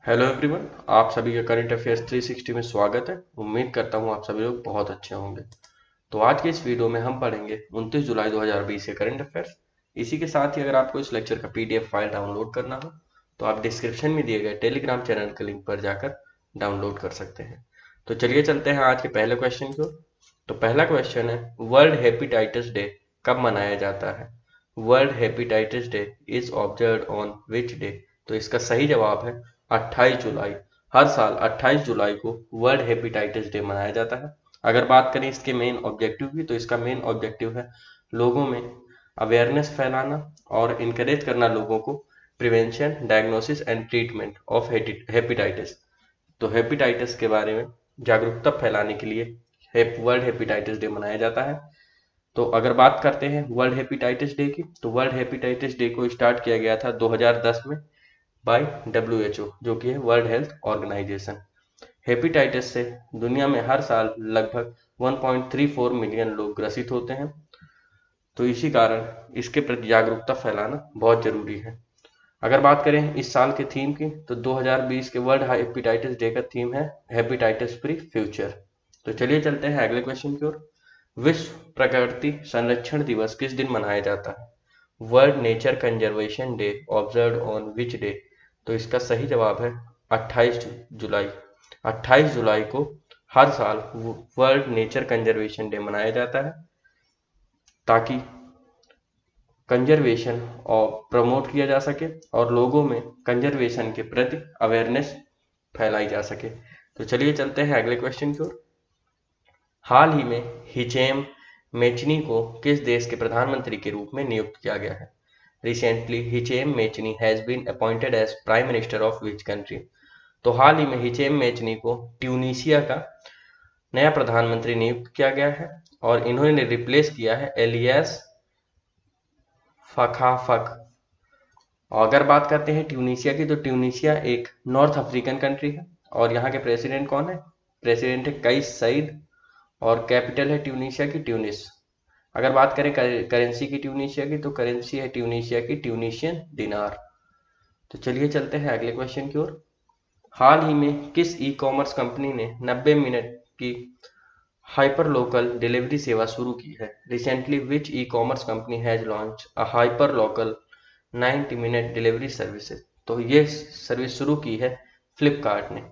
Hello everyone, आप सभी का करंट अफेयर्स 360 में स्वागत है। उम्मीद करता हूँ आप सभी लोग बहुत अच्छे होंगे। तो आज के इस वीडियो में हम पढ़ेंगे 29 जुलाई 2020 के करंट अफेयर्स। इसी के साथ ही अगर आपको इस लेक्चर का पीडीएफ फाइल डाउनलोड करना हो तो आप डिस्क्रिप्शन में दिए गए टेलीग्राम चैनल के लिंक पर जाकर डाउनलोड कर सकते हैं। तो चलिए चलते हैं आज के पहले क्वेश्चन की ओर। तो पहला क्वेश्चन है, वर्ल्ड हेपेटाइटिस डे कब मनाया जाता है? World hepatitis day is observed on which day? तो इसका सही जवाब है 28 जुलाई। हर साल 28 जुलाई को वर्ल्ड हेपेटाइटिस डे मनाया जाता है। अगर बात करें इसके मेन ऑब्जेक्टिव की, तो इसका मेन ऑब्जेक्टिव है लोगों में अवेयरनेस फैलाना और इनकरेज करना लोगों को prevention, diagnosis and treatment of hepatitis. तो हेपेटाइटिस के बारे में जागरूकता फैलाने के लिए वर्ल्ड हेपेटाइटिस डे मनाया जाता है। तो अगर बात करते हैं वर्ल्ड हेपेटाइटिस डे की, तो वर्ल्ड हेपेटाइटिस डे को स्टार्ट किया गया था 2010 में बाय WHO, जो कि है वर्ल्ड हेल्थ ऑर्गेनाइजेशन। हेपेटाइटिस से दुनिया में हर साल लगभग 1.34 मिलियन लोग ग्रसित होते हैं। तो इसी कारण इसके प्रति जागरूकता फैलाना बहुत जरूरी है। अगर बात करें इस साल के थीम की, तो 2020 के वर्ल्ड हेपेटाइटिस डे का थीम है हेपेटाइटिस फ्री फ्यूचर। तो चलिए चलते हैं अगले क्वेश्चन की ओर। विश्व प्रकृति संरक्षण दिवस किस दिन मनाया जाता है? World nature conservation day observed on which day? तो इसका सही जवाब है 28 जुलाई। 28 जुलाई को हर साल वर्ल्ड नेचर कंजर्वेशन डे मनाया जाता है ताकि कंजर्वेशन और प्रमोट किया जा सके और लोगों में कंजर्वेशन के प्रति अवेयरनेस फैलाई जा सके। तो चलिए चलते हैं अगले क्वेश्चन की ओर। हाल ही में हिचेम मेचनी को किस देश के प्रधानमंत्री के रूप में नियुक्त किया गया है? Recently Hichem Mechichi has been appointed as prime minister of which country? तो हाल ही में हिचेम मेचनी को ट्यूनीशिया का नया प्रधानमंत्री नियुक्त किया गया है और इन्होंने रिप्लेस किया है एलियास फखाफक। और अगर बात करते हैं ट्यूनीशिया की, तो ट्यूनीशिया एक नॉर्थ अफ्रीकन कंट्री है और यहाँ के प्रेसिडेंट कौन है? प्रेसिडेंट है कईस सईद और कैपिटल है ट्यूनीशिया की ट्यूनिस। अगर बात करें करेंसी की ट्यूनीशिया की, तो करेंसी है ट्यूनीशिया की ट्यूनीशियन दिनार। तो चलिए चलते हैं अगले क्वेश्चन की ओर। हाल ही में किस ई कॉमर्स कंपनी ने 90 मिनट की हाइपर लोकल डिलीवरी सेवा शुरू की है? Recently which e commerce company has launch a hyper local 90 minute delivery services? तो ये सर्विस शुरू की है फ्लिपकार्ट ने।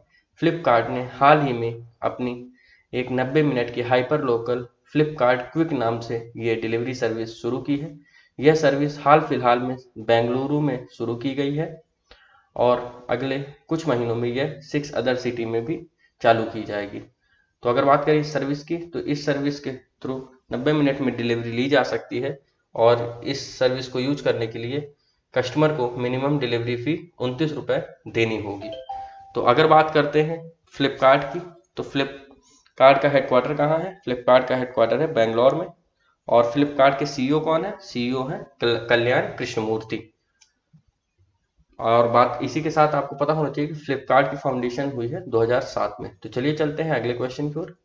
फ्लिपकार्ट ने हाल ही में अपनी एक 90 मिनट की हाइपर लोकल फ्लिपकार्ट क्विक नाम से ये डिलीवरी सर्विस शुरू की है। यह सर्विस हाल फिलहाल में बेंगलुरु में शुरू की गई है और अगले कुछ महीनों में यह 6 अदर सिटी में भी चालू की जाएगी। तो अगर बात करें इस सर्विस की, तो इस सर्विस के थ्रू 90 मिनट में डिलीवरी ली जा सकती है और इस सर्विस को यूज करने के लिए कस्टमर को मिनिमम डिलीवरी फी 29 रुपये देनी होगी। तो अगर बात करते हैं फ्लिपकार्ट की, तो फ्लिपकार्ट का हेडक्वार्टर कहाँ है? फ्लिपकार्ट का हेडक्वार्टर है बेंगलोर में। और फ्लिपकार्ट के सीईओ कौन है? सीईओ है कल्याण कृष्णमूर्ति। और बात इसी के साथ आपको पता होना चाहिए कि फ्लिपकार्ट की फाउंडेशन हुई है 2007 में। तो चलिए चलते हैं अगले क्वेश्चन की ओर।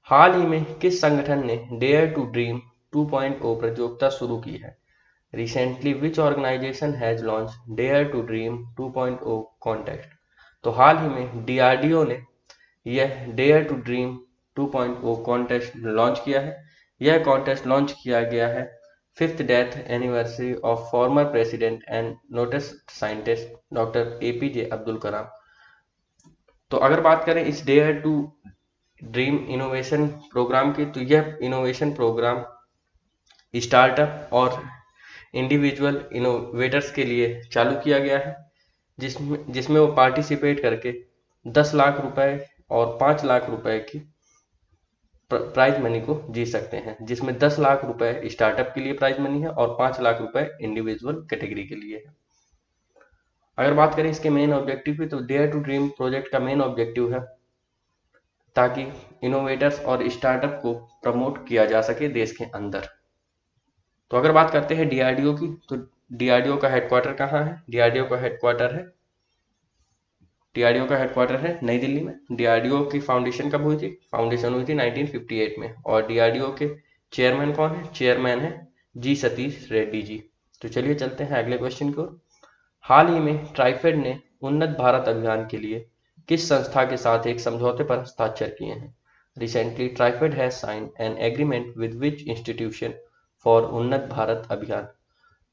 हाल ही में किस संगठन ने डेयर टू ड्रीम 2.0 प्रतियोगिता शुरू की है? Recently which organisation has launch dare to dream 2.0 contest? तो हाल ही में डीआरडीओ ने यह dare to dream 2.0 contest launch किया है। यह कॉन्टेस्ट लॉन्च किया गया है 5th death anniversary of former president and noted scientist doctor APJ Abdul Kalam. तो अगर बात करें इस dare to dream innovation programme की, तो यह इनोवेशन प्रोग्राम स्टार्टअप और इंडिविजुअल इनोवेटर्स के लिए चालू किया गया है, जिसमें जिसमें वो पार्टिसिपेट करके 10 लाख रुपए और 5 लाख रुपए की प्राइज मनी को जीत सकते हैं, जिसमें 10 लाख रुपए स्टार्टअप के लिए प्राइज मनी है और 5 लाख रुपए इंडिविजुअल कैटेगरी के लिए है। अगर बात करें इसके मेन ऑब्जेक्टिव की, तो डेयर टू ड्रीम प्रोजेक्ट का मेन ऑब्जेक्टिव है ताकि इनोवेटर्स और स्टार्टअप को प्रमोट किया जा सके देश के अंदर। तो अगर बात करते हैं डीआरडीओ की, तो डीआरडीओ का हेडक्वार्टर कहाँ है? डीआरडीओ का हेडक्वार्टर है नई दिल्ली में। डीआरडीओ की फाउंडेशन कब हुई थी? फाउंडेशन हुई थी 1958 में। और डीआरडीओ के चेयरमैन कौन है? चेयरमैन है जी सतीश रेड्डी जी। तो चलिए चलते हैं अगले क्वेश्चन की ओर। हाल ही में ट्राइफेड ने उन्नत भारत अभियान के लिए किस संस्था के साथ एक समझौते पर हस्ताक्षर किए हैं? Recently TRIFED has sign an agreement with which institution for Unnat Bharat अभियान?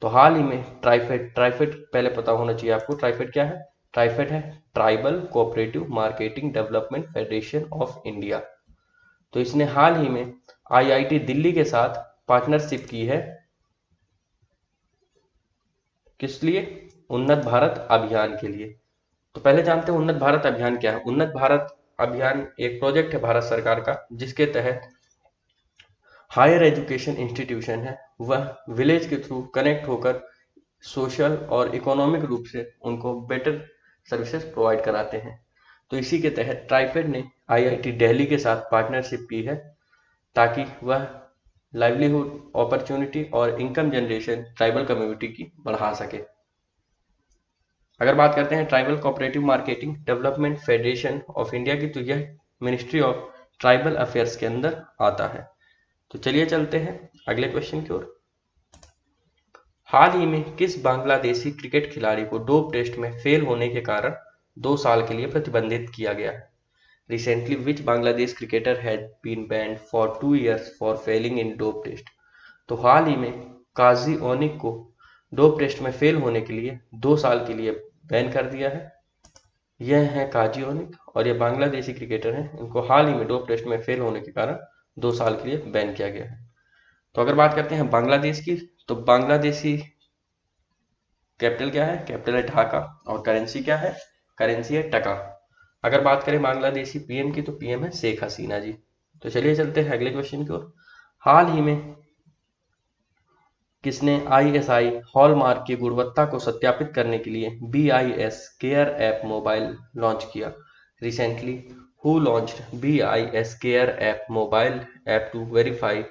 तो हाल ही में ट्राइफेड ट्राइफेड पहले पता होना चाहिए आपको, ट्राइफेड क्या है? ट्राइफेड है tribal cooperative marketing development federation of India. तो इसने हाल ही में आईआईटी दिल्ली के साथ पार्टनरशिप की है, किस लिए? उन्नत भारत अभियान के लिए। तो पहले जानते हैं उन्नत भारत अभियान क्या है। उन्नत भारत अभियान एक प्रोजेक्ट है भारत सरकार का, जिसके तहत हायर एजुकेशन इंस्टीट्यूशन है वह विलेज के थ्रू कनेक्ट होकर सोशल और इकोनॉमिक रूप से उनको बेटर सर्विसेज प्रोवाइड कराते हैं। तो इसी के तहत ट्राइफेड ने आईआईटी दिल्ली के साथ पार्टनरशिप की है, ताकि वह लाइवलीहुड अपॉर्चुनिटी और इनकम जनरेशन ट्राइबल कम्युनिटी की बढ़ा सके। अगर बात करते हैं tribal cooperative marketing development federation of India की, तो यह मिनिस्ट्री ऑफ ट्राइबल अफेयर्स के अंदर आता है। तो चलिए चलते हैं अगले क्वेश्चन की ओर। हाल ही में किस बांग्लादेशी क्रिकेट खिलाड़ी को डोप टेस्ट में फेल होने के कारण 2 साल के लिए प्रतिबंधित किया गया है? Recently, which Bangladesh cricketer had been banned for 2 years for failing in dope test? तो हाल ही में काजी ओनिक को डोप टेस्ट में फेल होने के लिए 2 साल के लिए बैन कर दिया है। यह है काजी ओनिक और ये बांग्लादेशी क्रिकेटर हैं, इनको हाल ही में डोप टेस्ट में फेल होने के कारण 2 साल के लिए बैन किया गया है। तो अगर बात करते हैं बांग्लादेश की, तो बांग्लादेशी कैपिटल क्या है? कैपिटल है ढाका और करेंसी क्या है? करेंसी है टका। अगर बात करें बांग्लादेशी पीएम की, तो पीएम है शेख हसीना जी। तो चलिए चलते हैं अगले क्वेश्चन की ओर। हाल ही में किसने आईएसआई हॉलमार्क की गुणवत्ता को सत्यापित करने के लिए BIS care app mobile launch किया? Recently who launched BIS care app mobile app to verify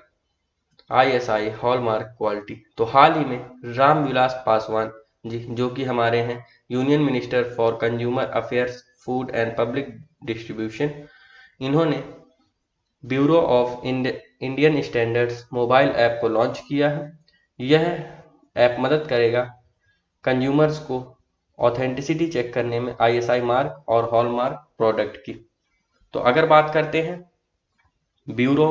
ISI hallmark quality? तो हाल ही में रामविलास पासवान जी, जो कि हमारे हैं union minister for consumer affairs food and public distribution, इन्होंने bureau of Indian standards mobile app को लॉन्च किया है। यह ऐप मदद करेगा कंज्यूमर्स को ऑथेंटिसिटी चेक करने में ISI मार्क और हॉलमार्क प्रोडक्ट की। तो अगर बात करते हैं ब्यूरो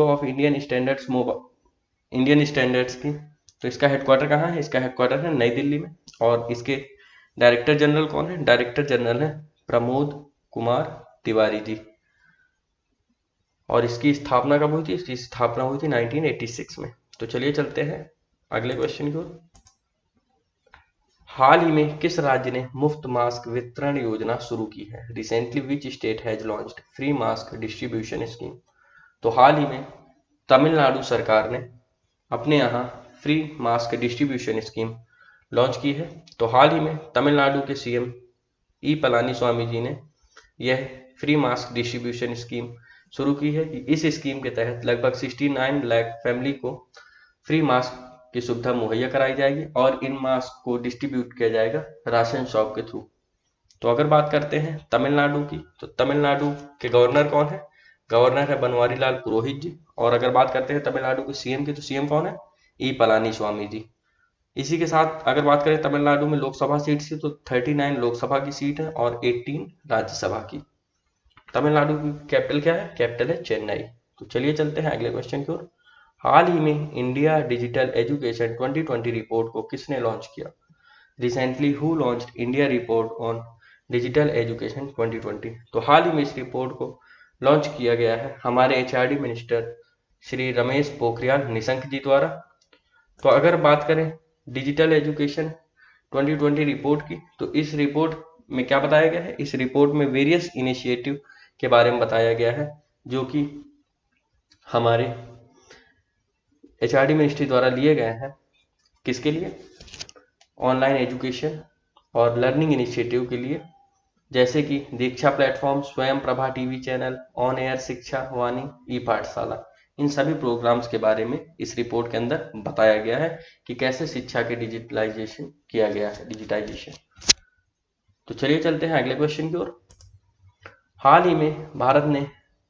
ऑफ इंडियन स्टैंडर्ड्स की, तो इसका हेडक्वार्टर कहाँ है? इसका हेडक्वार्टर है नई दिल्ली में। और इसके डायरेक्टर जनरल कौन है? डायरेक्टर जनरल है प्रमोद कुमार तिवारी जी। और इसकी स्थापना कब हुई थी? इसकी स्थापना हुई थी 1986 में। तो चलिए चलते हैं अगले क्वेश्चन की ओर। हाल ही में किस राज्य ने मुफ्त मास्क वितरण योजना शुरू की है? Recently which state has launched free mask distribution scheme? तो हाल ही में तमिलनाडु सरकार ने अपने यहाँ free mask distribution scheme launch की है। तो हाल ही में तमिलनाडु के सीएम ई पलानीस्वामी जी ने यह फ्री मास्क डिस्ट्रीब्यूशन स्कीम शुरू की है। इस स्कीम के तहत लगभग 69 लाख फैमिली को फ्री मास्क की सुविधा मुहैया कराई जाएगी और इन मास्क को डिस्ट्रीब्यूट किया जाएगा राशन शॉप के थ्रू। तो अगर बात करते हैं तमिलनाडु की, तो तमिलनाडु के गवर्नर कौन है? गवर्नर है बनवारी लाल पुरोहित जी। और अगर बात करते हैं तमिलनाडु के सीएम की, तो सीएम कौन है? ई पलानीस्वामी जी। इसी के साथ अगर बात करें तमिलनाडु में लोकसभा सीट की, तो 39 लोकसभा की सीट है और 18 राज्यसभा की। तमिलनाडु की कैपिटल क्या है? कैपिटल है चेन्नई। तो चलिए चलते हैं अगले क्वेश्चन की ओर। हाल ही में इंडिया डिजिटल एजुकेशन 2020 रिपोर्ट को किसने लॉन्च किया? Recently who launched India report on digital education 2020? तो हाल ही में इस रिपोर्ट को लॉन्च किया गया है हमारे HRD मिनिस्टर श्री रमेश पोखरियाल निशंक जी द्वारा। तो अगर बात करें डिजिटल एजुकेशन 2020 रिपोर्ट की, तो इस रिपोर्ट में क्या बताया गया है? इस रिपोर्ट में वेरियस इनिशिएटिव के बारे में बताया गया है, जो कि हमारे HRD मिनिस्ट्री द्वारा लिए गए हैं। किसके लिए? ऑनलाइन एजुकेशन और लर्निंग इनिशिएटिव के लिए, जैसे कि दीक्षा प्लेटफॉर्म, स्वयं Prabha TV channel, on air शिक्षा वाणी, ई पाठशाला, इन सभी प्रोग्राम्स के बारे में इस रिपोर्ट के अंदर बताया गया है कि कैसे शिक्षा के डिजिटलाइजेशन किया गया है, डिजिटाइजेशन। तो चलिए चलते हैं अगले क्वेश्चन की ओर। हाल ही में भारत ने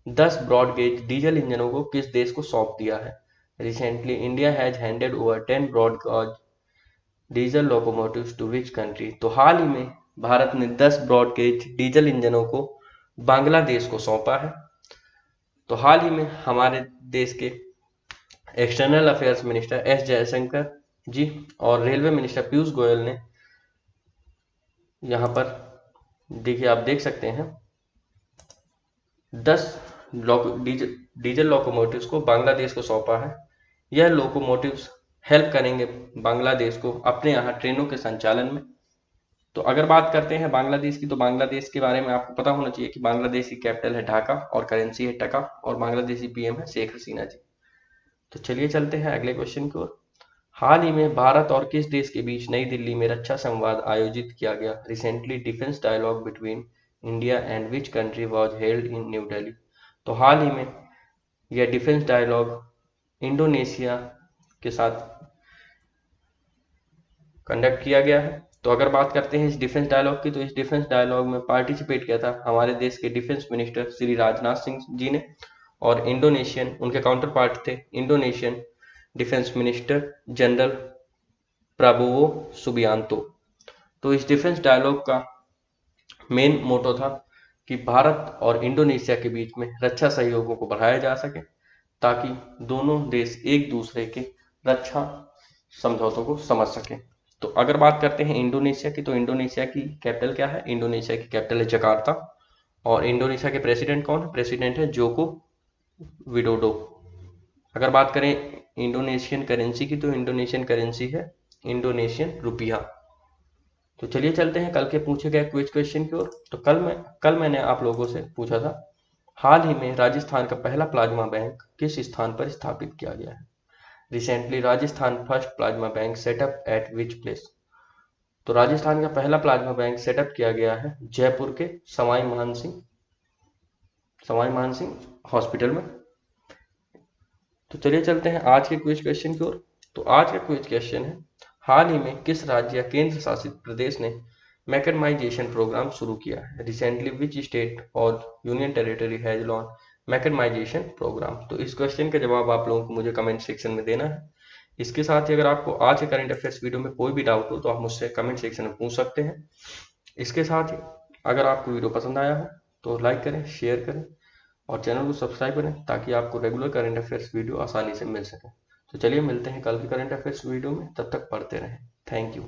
10 ब्रॉडगेज डीजल इंजनों को किस देश को सौंप दिया है? Recently India has handed over 10 broad gauge diesel locomotives to which country? तो हाल ही में भारत ने 10 ब्रॉड गेज डीजल इंजनों को बांग्लादेश को सौंपा है। तो हाल ही में हमारे देश के external affairs minister S Jaishankar ji और रेलवे मिनिस्टर पीयूष गोयल ने यहाँ पर देखिए, आप देख सकते हैं 10 डीजल लोकोमोटिव्स को बांग्लादेश को सौंपा है। यह लोकोमोटिव्स हेल्प करेंगे बांग्लादेश को अपने यहाँ ट्रेनों के संचालन में। तो अगर बात करते हैं बांग्लादेश की, तो बांग्लादेश के बारे में आपको पता होना चाहिए कि बांग्लादेश की कैपिटल है ढाका और करेंसी है टका और बांग्लादेशी पीएम है शेख हसीना जी। तो चलिए चलते हैं अगले क्वेश्चन की ओर। हाल ही में भारत और किस देश के बीच नई दिल्ली में रक्षा संवाद आयोजित किया गया? Recently defence dialogue between India and which country was held in New Delhi? तो हाल ही में यह डिफेंस डायलॉग इंडोनेशिया के साथ कंडक्ट किया गया है। तो अगर बात करते हैं इस डिफेंस डायलॉग की, तो इस डिफेंस डायलॉग में पार्टिसिपेट किया था हमारे देश के डिफेंस मिनिस्टर श्री राजनाथ सिंह जी ने, और इंडोनेशियन उनके काउंटर पार्ट थे Indonesian defence minister general Prabowo Subianto. तो इस डिफेंस डायलॉग का मेन मोटो था कि भारत और इंडोनेशिया के बीच में रक्षा सहयोगों को बढ़ाया जा सके, ताकि दोनों देश एक दूसरे के रक्षा समझौतों को समझ सके। तो अगर बात करते हैं इंडोनेशिया की, तो इंडोनेशिया की कैपिटल क्या है? इंडोनेशिया की कैपिटल है जकार्ता। और इंडोनेशिया के प्रेसिडेंट कौन है? प्रेसिडेंट है जोको विडोडो। अगर बात करें इंडोनेशियन करेंसी की, तो इंडोनेशियन करेंसी है इंडोनेशियन रुपया। तो चलिए चलते हैं कल के पूछे गए क्विज क्वेश्चन की ओर। तो कल मैंने आप लोगों से पूछा था, हाल ही में राजस्थान का पहला प्लाज्मा बैंक किस स्थान पर स्थापित किया गया है? Recently Rajasthan first plasma bank setup at which place? तो राजस्थान का पहला प्लाज्मा बैंक सेटअप किया गया है जयपुर के सवाई मानसिंह हॉस्पिटल में। तो चलिए चलते हैं आज के क्विज क्वेश्चन की ओर। तो आज का क्विज क्वेश्चन है, हाल ही में किस राज्य या केंद्र शासित प्रदेश ने मैकेडमाइजेशन प्रोग्राम शुरू किया है? रिसेंटली विच स्टेट और union territory has launch macadamisation programme? तो इस क्वेश्चन का जवाब आप लोगों को मुझे कमेंट सेक्शन में देना है। इसके साथ ही अगर आपको आज के करंट अफेयर्स वीडियो में कोई भी डाउट हो तो आप मुझसे कमेंट सेक्शन में पूछ सकते हैं। इसके साथ ही अगर आपको वीडियो पसंद आया हो तो लाइक करें, शेयर करें और चैनल को सब्सक्राइब करें, ताकि आपको रेगुलर करंट अफेयर्स वीडियो आसानी से मिल सके। तो चलिए मिलते हैं कल के करंट अफेयर्स वीडियो में, तब तक पढ़ते रहें। Thank you.